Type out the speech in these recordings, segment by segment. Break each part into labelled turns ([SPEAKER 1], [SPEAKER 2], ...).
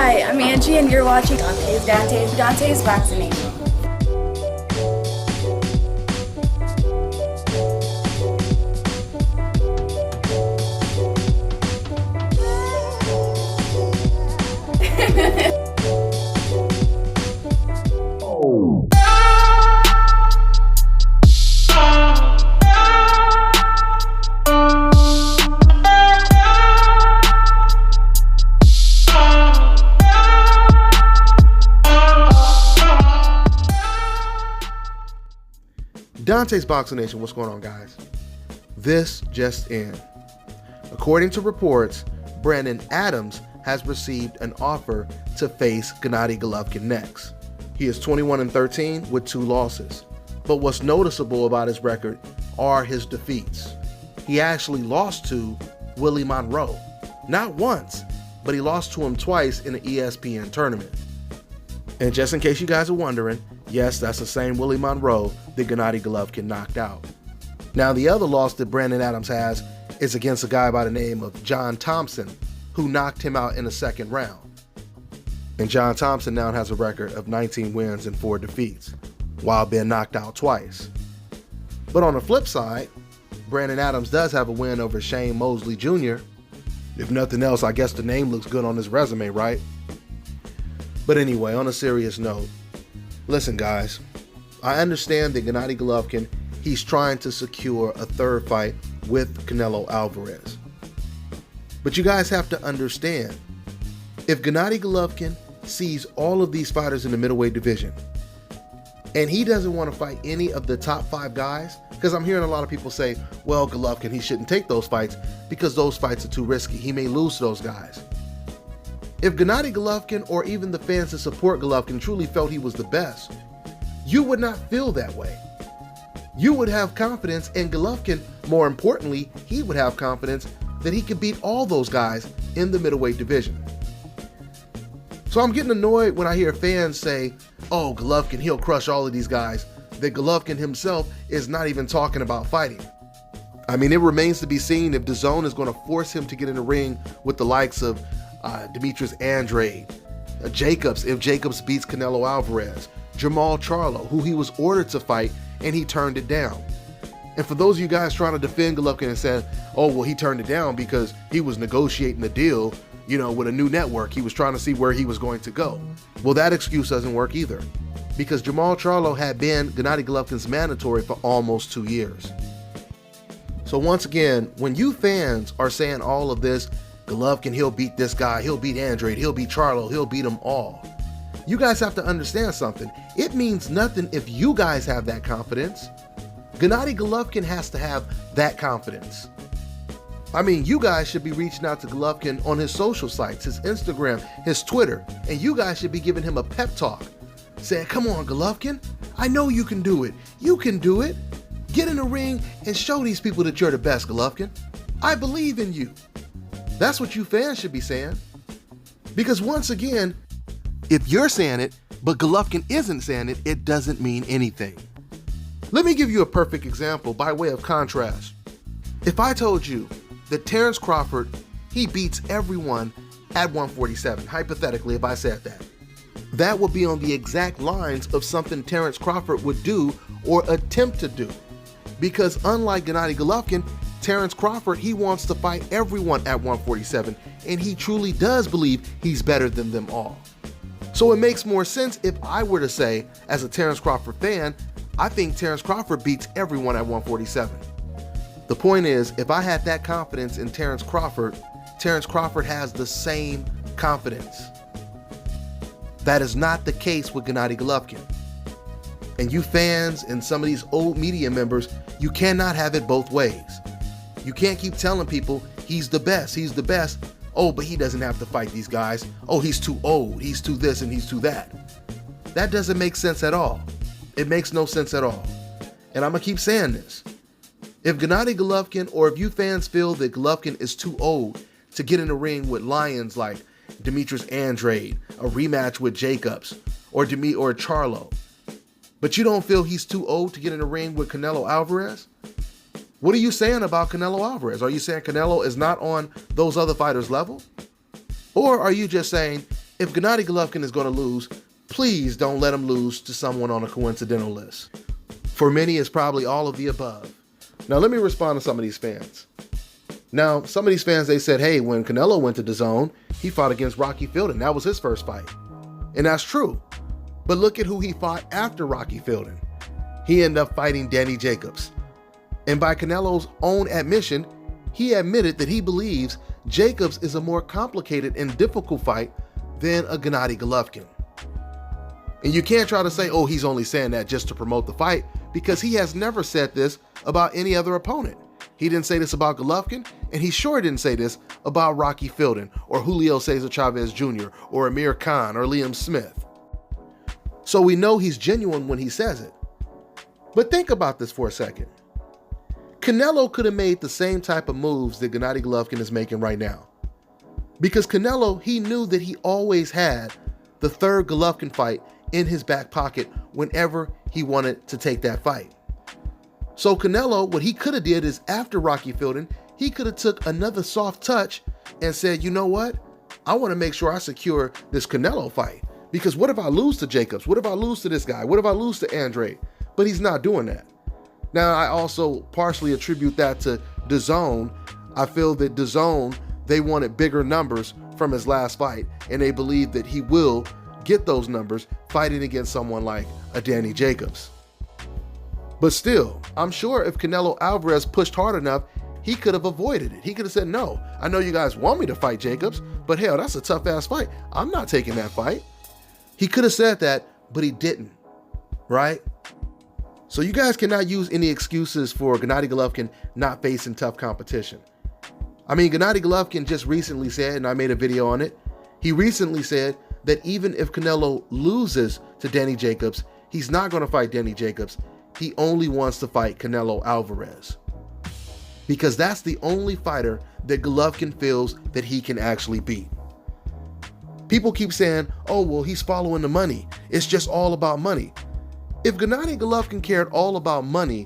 [SPEAKER 1] Hi, I'm Angie, and you're watching Dante's Vaccination.
[SPEAKER 2] Dante's Vaccination, what's going on, guys? This just in. According to reports, Brandon Adams has received an offer to face Gennady Golovkin next. He is 21-13 with 2 losses. But what's noticeable about his record are his defeats. He actually lost to Willie Monroe. Not once, but he lost to him twice in the ESPN tournament. And just in case you guys are wondering, yes, that's the same Willie Monroe that Gennady Golovkin knocked out. Now, the other loss that Brandon Adams has is against a guy by the name of John Thompson, who knocked him out in the second round. And John Thompson now has a record of 19 wins and 4 defeats, while being knocked out twice. But on the flip side, Brandon Adams does have a win over Shane Mosley Jr. If nothing else, I guess the name looks good on his resume, right? But anyway, on a serious note, listen, guys, I understand that Gennady Golovkin, he's trying to secure a third fight with Canelo Alvarez. But you guys have to understand, if Gennady Golovkin sees all of these fighters in the middleweight division, and he doesn't want to fight any of the top 5 guys, because I'm hearing a lot of people say, well, Golovkin, he shouldn't take those fights because those fights are too risky. He may lose to those guys. If Gennady Golovkin or even the fans that support Golovkin truly felt he was the best, you would not feel that way. You would have confidence, and Golovkin, more importantly, he would have confidence that he could beat all those guys in the middleweight division. So I'm getting annoyed when I hear fans say, oh, Golovkin, he'll crush all of these guys, that Golovkin himself is not even talking about fighting. I mean, it remains to be seen if DAZN is going to force him to get in the ring with the likes of Demetrius Andrade, Jacobs, if Jacobs beats Canelo Alvarez, Jamal Charlo, who he was ordered to fight and he turned it down. And for those of you guys trying to defend Golovkin and saying, oh, well, he turned it down because he was negotiating a deal, with a new network. He was trying to see where he was going to go. Well, that excuse doesn't work either, because Jamal Charlo had been Gennady Golovkin's mandatory for almost 2 years. So once again, when you fans are saying all of this, Golovkin, he'll beat this guy, he'll beat Andrade, he'll beat Charlo, he'll beat them all, you guys have to understand something. It means nothing if you guys have that confidence. Gennady Golovkin has to have that confidence. I mean, you guys should be reaching out to Golovkin on his social sites, his Instagram, his Twitter, and you guys should be giving him a pep talk, saying, come on, Golovkin, I know you can do it. You can do it. Get in the ring and show these people that you're the best, Golovkin. I believe in you. That's what you fans should be saying. Because once again, if you're saying it, but Golovkin isn't saying it, it doesn't mean anything. Let me give you a perfect example by way of contrast. If I told you that Terrence Crawford, he beats everyone at 147, hypothetically, if I said that, that would be on the exact lines of something Terrence Crawford would do or attempt to do. Because unlike Gennady Golovkin, Terrence Crawford, he wants to fight everyone at 147, and he truly does believe he's better than them all. So it makes more sense if I were to say, as a Terrence Crawford fan, I think Terrence Crawford beats everyone at 147. The point is, if I had that confidence in Terrence Crawford has the same confidence. That is not the case with Gennady Golovkin. And you fans and some of these old media members, you cannot have it both ways. You can't keep telling people he's the best. Oh, but he doesn't have to fight these guys. Oh, he's too old. He's too this and he's too that. That doesn't make sense at all. It makes no sense at all. And I'm going to keep saying this. If Gennady Golovkin, or if you fans feel that Golovkin is too old to get in the ring with lions like Demetrius Andrade, a rematch with Jacobs, or Charlo, but you don't feel he's too old to get in the ring with Canelo Alvarez, what are you saying about Canelo Alvarez? Are you saying Canelo is not on those other fighters' level? Or are you just saying, if Gennady Golovkin is going to lose, please don't let him lose to someone on a coincidental list. For many, it's probably all of the above. Now, let me respond to some of these fans. Now, some of these fans, they said, hey, when Canelo went to DAZN, he fought against Rocky Fielding. That was his first fight. And that's true. But look at who he fought after Rocky Fielding. He ended up fighting Danny Jacobs. And by Canelo's own admission, he admitted that he believes Jacobs is a more complicated and difficult fight than a Gennady Golovkin. And you can't try to say, oh, he's only saying that just to promote the fight, because he has never said this about any other opponent. He didn't say this about Golovkin, and he sure didn't say this about Rocky Fielding or Julio Cesar Chavez Jr. or Amir Khan or Liam Smith. So we know he's genuine when he says it. But think about this for a second. Canelo could have made the same type of moves that Gennady Golovkin is making right now. Because Canelo, he knew that he always had the third Golovkin fight in his back pocket whenever he wanted to take that fight. So Canelo, what he could have did is after Rocky Fielding, he could have took another soft touch and said, you know what? I want to make sure I secure this Canelo fight. Because what if I lose to Jacobs? What if I lose to this guy? What if I lose to Andre? But he's not doing that. Now, I also partially attribute that to DAZN. I feel that DAZN, they wanted bigger numbers from his last fight, and they believe that he will get those numbers fighting against someone like a Danny Jacobs. But still, I'm sure if Canelo Alvarez pushed hard enough, he could have avoided it. He could have said, no, I know you guys want me to fight Jacobs, but hell, that's a tough ass fight. I'm not taking that fight. He could have said that, but he didn't, right? So you guys cannot use any excuses for Gennady Golovkin not facing tough competition. I mean, Gennady Golovkin just recently said, and I made a video on it, he recently said that even if Canelo loses to Danny Jacobs, he's not going to fight Danny Jacobs. He only wants to fight Canelo Alvarez. Because that's the only fighter that Golovkin feels that he can actually beat. People keep saying, oh, well, he's following the money. It's just all about money. If Gennady Golovkin cared all about money,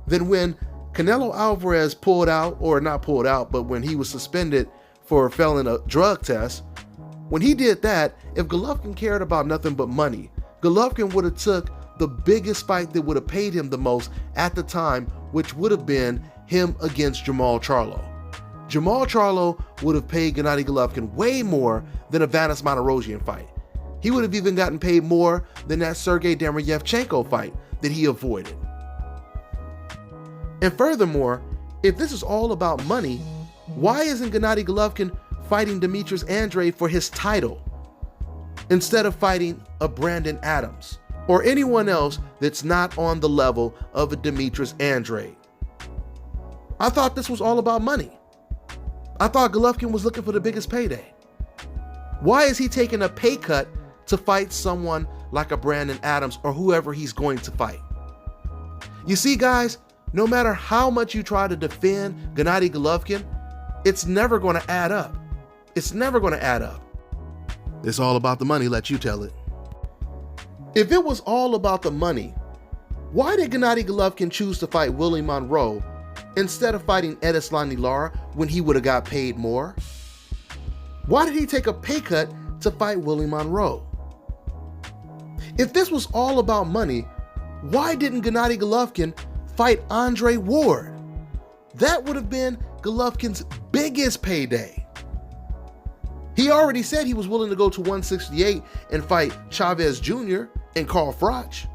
[SPEAKER 2] then when Canelo Alvarez pulled out, or not pulled out, but when he was suspended for failing a drug test, when he did that, if Golovkin cared about nothing but money, Golovkin would have took the biggest fight that would have paid him the most at the time, which would have been him against Jermall Charlo. Jermall Charlo would have paid Gennady Golovkin way more than a Vanes Martirosyan fight. He would have even gotten paid more than that Sergey Derevyanchenko fight that he avoided. And furthermore, if this is all about money, why isn't Gennady Golovkin fighting Demetrius Andrade for his title instead of fighting a Brandon Adams or anyone else that's not on the level of a Demetrius Andrade? I thought this was all about money. I thought Golovkin was looking for the biggest payday. Why is he taking a pay cut to fight someone like a Brandon Adams or whoever he's going to fight? You see, guys, no matter how much you try to defend Gennady Golovkin, it's never going to add up. It's never going to add up. It's all about the money, let you tell it. If it was all about the money, why did Gennady Golovkin choose to fight Willie Monroe instead of fighting Erislandy Lara when he would have got paid more? Why did he take a pay cut to fight Willie Monroe? If this was all about money, why didn't Gennady Golovkin fight Andre Ward? That would have been Golovkin's biggest payday. He already said he was willing to go to 168 and fight Chavez Jr. and Carl Froch.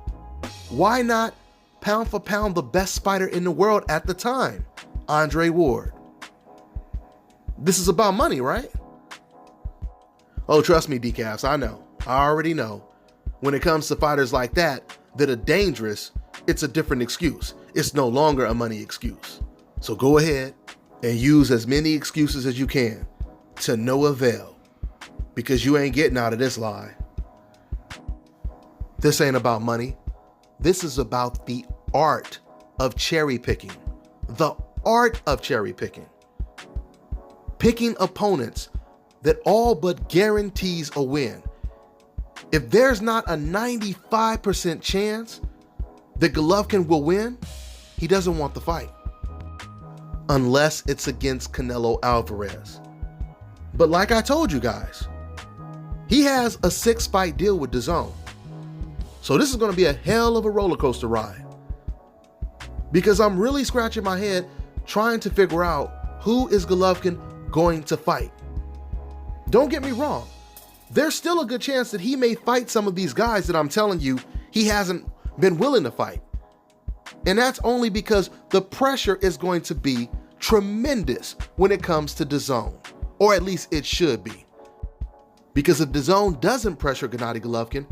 [SPEAKER 2] Why not pound for pound the best fighter in the world at the time, Andre Ward? This is about money, right? Oh, trust me, decafs, I know. I already know. When it comes to fighters like that are dangerous, it's a different excuse. It's no longer a money excuse. So go ahead and use as many excuses as you can to no avail, because you ain't getting out of this lie. This ain't about money. This is about the art of cherry picking. The art of cherry picking. Picking opponents that all but guarantees a win. If there's not a 95% chance that Golovkin will win, he doesn't want the fight. Unless it's against Canelo Alvarez. But like I told you guys, He has a 6-fight deal with DAZN. So this is going to be a hell of a roller coaster ride. Because I'm really scratching my head trying to figure out who is Golovkin going to fight. Don't get me wrong. There's still a good chance that he may fight some of these guys that I'm telling you he hasn't been willing to fight. And that's only because the pressure is going to be tremendous when it comes to DAZN, or at least it should be. Because if DAZN doesn't pressure Gennady Golovkin,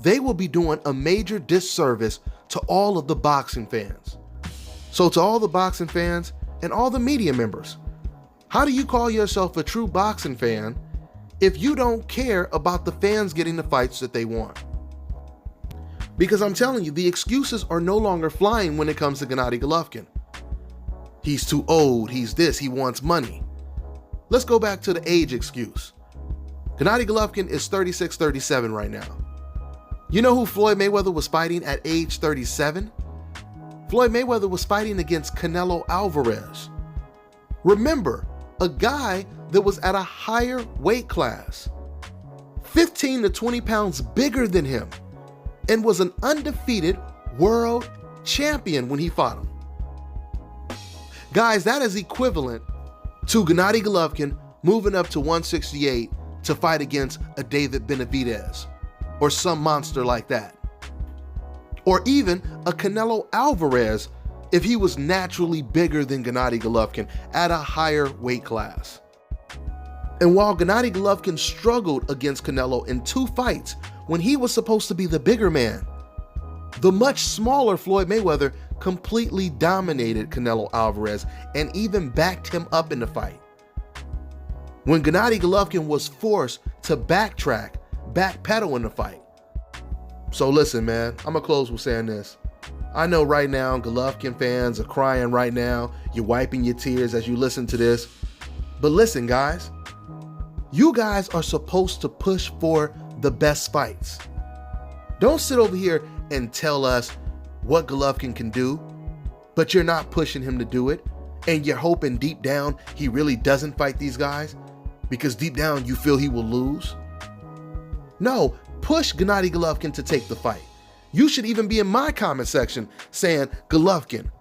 [SPEAKER 2] they will be doing a major disservice to all of the boxing fans. So to all the boxing fans and all the media members, how do you call yourself a true boxing fan if you don't care about the fans getting the fights that they want? Because I'm telling you, the excuses are no longer flying when it comes to Gennady Golovkin. He's too old, he's this, he wants money. Let's go back to the age excuse. Gennady Golovkin is 36, 37 right now. You know who Floyd Mayweather was fighting at age 37? Floyd Mayweather was fighting against Canelo Alvarez. Remember, a guy that was at a higher weight class, 15 to 20 pounds bigger than him, and was an undefeated world champion when he fought him. Guys, that is equivalent to Gennady Golovkin moving up to 168 to fight against a David Benavidez or some monster like that. Or even a Canelo Alvarez if he was naturally bigger than Gennady Golovkin at a higher weight class. And while Gennady Golovkin struggled against Canelo in 2 fights when he was supposed to be the bigger man, the much smaller Floyd Mayweather completely dominated Canelo Alvarez and even backed him up in the fight. When Gennady Golovkin was forced to backtrack, backpedal in the fight. So listen, man, I'm gonna close with saying this. I know right now Golovkin fans are crying right now. You're wiping your tears as you listen to this. But listen, guys, you guys are supposed to push for the best fights. Don't sit over here and tell us what Golovkin can do, but you're not pushing him to do it, and you're hoping deep down he really doesn't fight these guys because deep down you feel he will lose. No, push Gennady Golovkin to take the fight. You should even be in my comment section saying, Golovkin,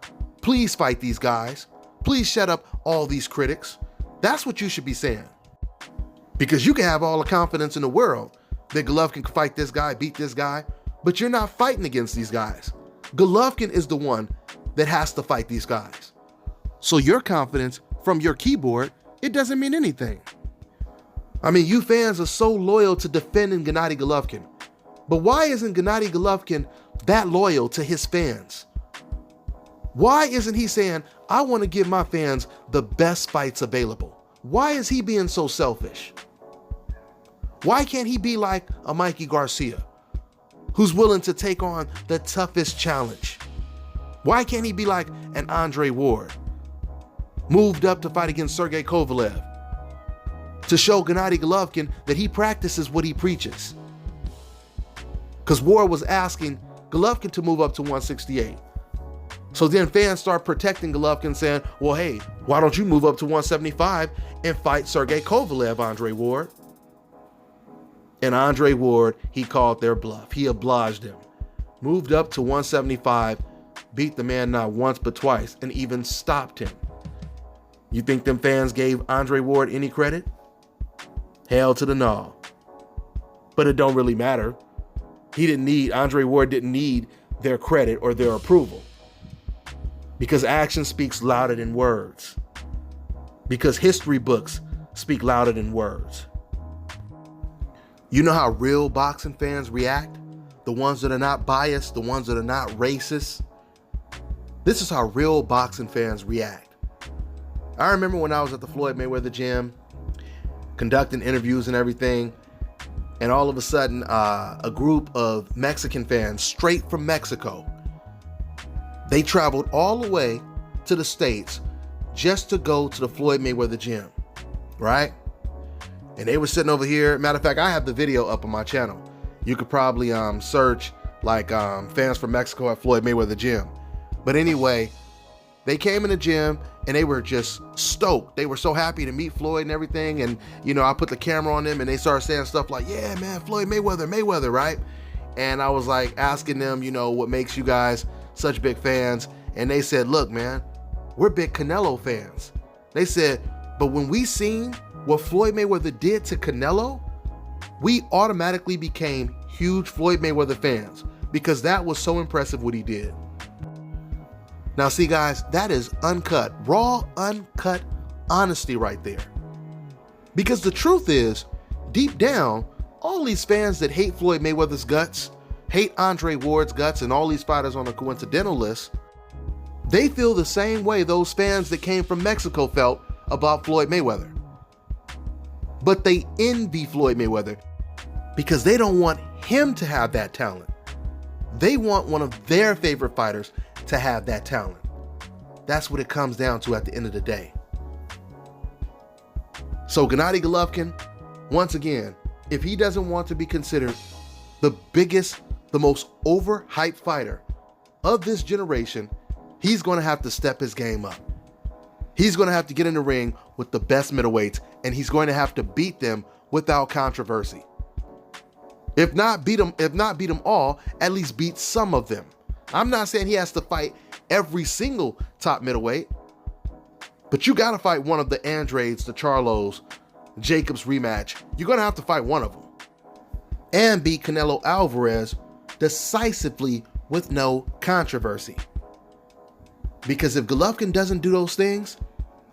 [SPEAKER 2] please fight these guys. Please shut up all these critics. That's what you should be saying. Because you can have all the confidence in the world that Golovkin can fight this guy, beat this guy, but you're not fighting against these guys. Golovkin is the one that has to fight these guys. So your confidence from your keyboard, it doesn't mean anything. I mean, you fans are so loyal to defending Gennady Golovkin, but why isn't Gennady Golovkin that loyal to his fans? Why isn't he saying, I want to give my fans the best fights available? Why is he being so selfish? Why can't he be like a Mikey Garcia, who's willing to take on the toughest challenge? Why can't he be like an Andre Ward, moved up to fight against Sergey Kovalev, to show Gennady Golovkin that he practices what he preaches? Because Ward was asking Golovkin to move up to 168. So then fans start protecting Golovkin, saying, well, hey, why don't you move up to 175 and fight Sergey Kovalev, Andre Ward? And Andre Ward, he called their bluff. He obliged him. Moved up to 175, beat the man not once but twice, and even stopped him. You think them fans gave Andre Ward any credit? Hell to the no. But it don't really matter. Andre Ward didn't need their credit or their approval. Because action speaks louder than words. Because history books speak louder than words. You know how real boxing fans react? The ones that are not biased, the ones that are not racist. This is how real boxing fans react. I remember when I was at the Floyd Mayweather gym, conducting interviews and everything, and all of a sudden, a group of Mexican fans straight from Mexico, they traveled all the way to the States just to go to the Floyd Mayweather gym, right? And they were sitting over here. Matter of fact, I have the video up on my channel. You could probably search like fans from Mexico at Floyd Mayweather gym. But anyway, They came in the gym and they were just stoked. They were so happy to meet Floyd and everything. And, I put the camera on them and they started saying stuff like, yeah, man, Floyd Mayweather, right? And I was like asking them, what makes you guys such big fans? And they said, look, man, we're big Canelo fans. They said, but when we seen what Floyd Mayweather did to Canelo, we automatically became huge Floyd Mayweather fans because that was so impressive what he did. Now, see, guys, that is uncut, raw, uncut honesty right there. Because the truth is, deep down, all these fans that hate Floyd Mayweather's guts, hate Andre Ward's guts, and all these fighters on the coincidental list, they feel the same way those fans that came from Mexico felt about Floyd Mayweather. But they envy Floyd Mayweather because they don't want him to have that talent. They want one of their favorite fighters to have that talent. That's what it comes down to at the end of the day. So Gennady Golovkin, once again, if he doesn't want to be considered the biggest, the most overhyped fighter of this generation, he's going to have to step his game up. He's going to have to get in the ring with the best middleweights, and he's going to have to beat them without controversy. If not beat them all, at least beat some of them. I'm not saying he has to fight every single top middleweight, but you got to fight one of the Andrades, the Charlos, Jacobs rematch. You're going to have to fight one of them. And beat Canelo Alvarez decisively with no controversy. Because if Golovkin doesn't do those things,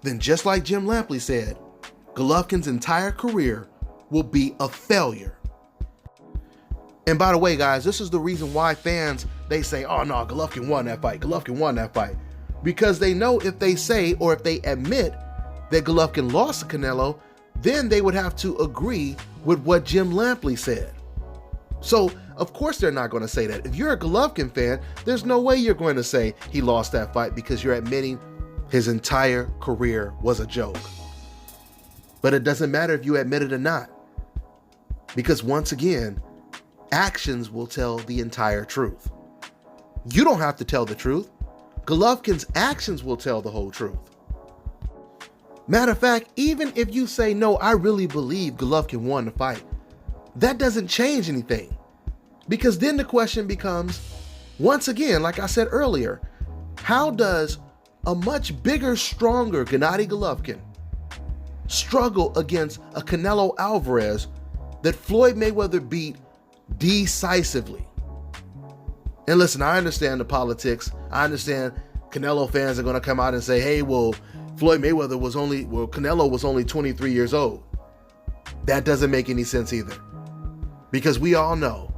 [SPEAKER 2] then just like Jim Lampley said, Golovkin's entire career will be a failure. And by the way, guys, this is the reason why fans, they say, oh no, Golovkin won that fight. Golovkin won that fight. Because they know if they say or if they admit that Golovkin lost to Canelo, then they would have to agree with what Jim Lampley said. So, of course, they're not going to say that. If you're a Golovkin fan, there's no way you're going to say he lost that fight because you're admitting his entire career was a joke. But it doesn't matter if you admit it or not. Because once again, actions will tell the entire truth. You don't have to tell the truth. Golovkin's actions will tell the whole truth. Matter of fact, even if you say, no, I really believe Golovkin won the fight, that doesn't change anything. Because then the question becomes, once again, like I said earlier, how does a much bigger, stronger Gennady Golovkin struggle against a Canelo Alvarez that Floyd Mayweather beat decisively? And listen, I understand the politics. I understand Canelo fans are going to come out and say, hey, well, Canelo was only 23 years old. That doesn't make any sense either. Because we all know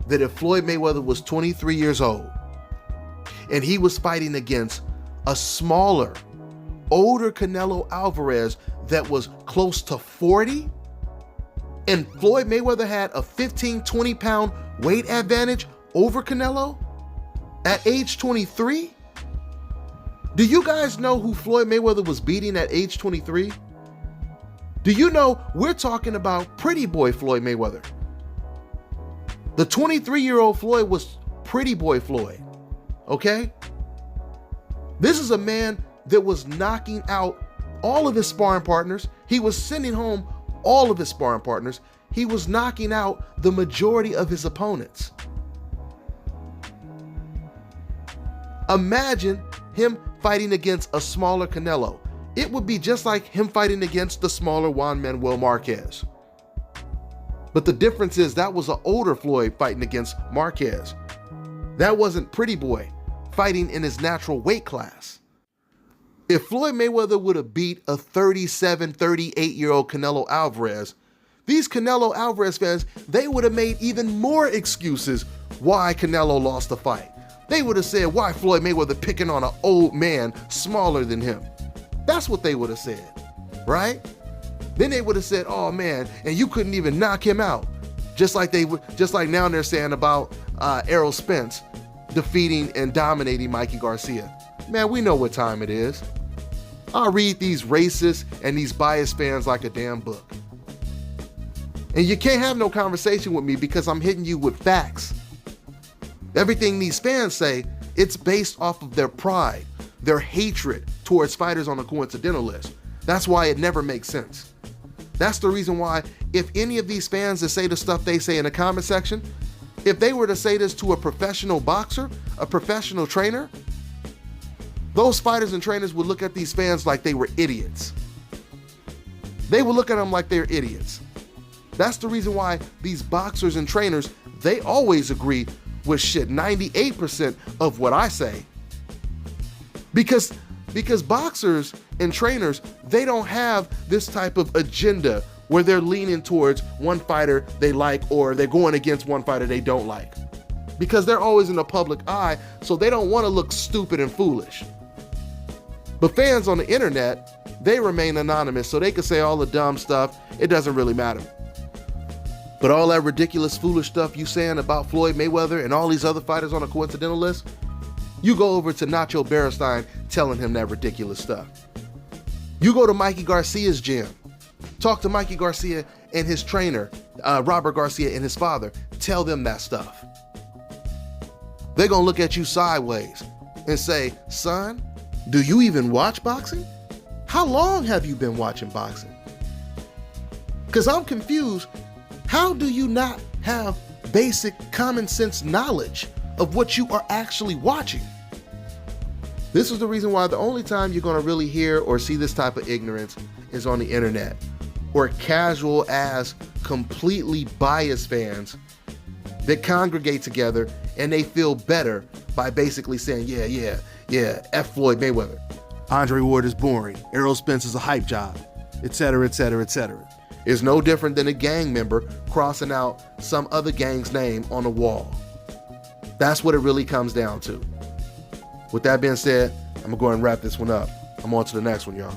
[SPEAKER 2] that if Floyd Mayweather was 23 years old and he was fighting against a smaller, older Canelo Alvarez that was close to 40, and Floyd Mayweather had a 15, 20 pound weight advantage over Canelo at age 23? Do you guys know who Floyd Mayweather was beating at age 23? Do you know we're talking about pretty boy Floyd Mayweather? The 23-year-old Floyd was pretty boy Floyd, okay? This is a man that was knocking out all of his sparring partners. He was sending home all of his sparring partners. He was knocking out the majority of his opponents. Imagine him fighting against a smaller Canelo. It would be just like him fighting against the smaller Juan Manuel Marquez. But the difference is that was an older Floyd fighting against Marquez. That wasn't pretty boy fighting in his natural weight class. If Floyd Mayweather would have beat a 37, 38-year-old Canelo Alvarez, these Canelo Alvarez fans, they would have made even more excuses why Canelo lost the fight. They would have said, why Floyd Mayweather picking on an old man smaller than him? That's what they would have said, right? Then they would have said, oh man, and you couldn't even knock him out. Just like now they're saying about Errol Spence defeating and dominating Mikey Garcia. Man, we know what time it is. I'll read these racist and these biased fans like a damn book. And you can't have no conversation with me because I'm hitting you with facts. Everything these fans say, it's based off of their pride. their hatred towards fighters on the coincidental list. That's why it never makes sense. That's the reason why if any of these fans that say the stuff they say in the comment section, if they were to say this to a professional boxer, a professional trainer, those fighters and trainers would look at these fans like they were idiots. They would look at them like they're idiots. That's the reason why these boxers and trainers, they always agree with 98% of what I say. Because boxers and trainers, they don't have this type of agenda where they're leaning towards one fighter they like or they're going against one fighter they don't like. Because they're always in the public eye, so they don't want to look stupid and foolish. But fans on the internet, they remain anonymous, so they can say all the dumb stuff. It doesn't really matter. But all that ridiculous, foolish stuff you saying about Floyd Mayweather and all these other fighters on a coincidental list, you go over to Nacho Beristain telling him that ridiculous stuff. You go to Mikey Garcia's gym, talk to Mikey Garcia and his trainer, Robert Garcia and his father, tell them that stuff. They're gonna look at you sideways and say, son, do you even watch boxing? How long have you been watching boxing? Because I'm confused. How do you not have basic common sense knowledge of what you are actually watching? This is the reason why the only time you're going to really hear or see this type of ignorance is on the internet, or casual ass, completely biased fans that congregate together and they feel better by basically saying, yeah, F Floyd Mayweather. Andre Ward is boring. Errol Spence is a hype job, etc., etc., etc. It's no different than a gang member crossing out some other gang's name on a wall. That's what it really comes down to. With that being said, I'm gonna go ahead and wrap this one up. I'm on to the next one, y'all.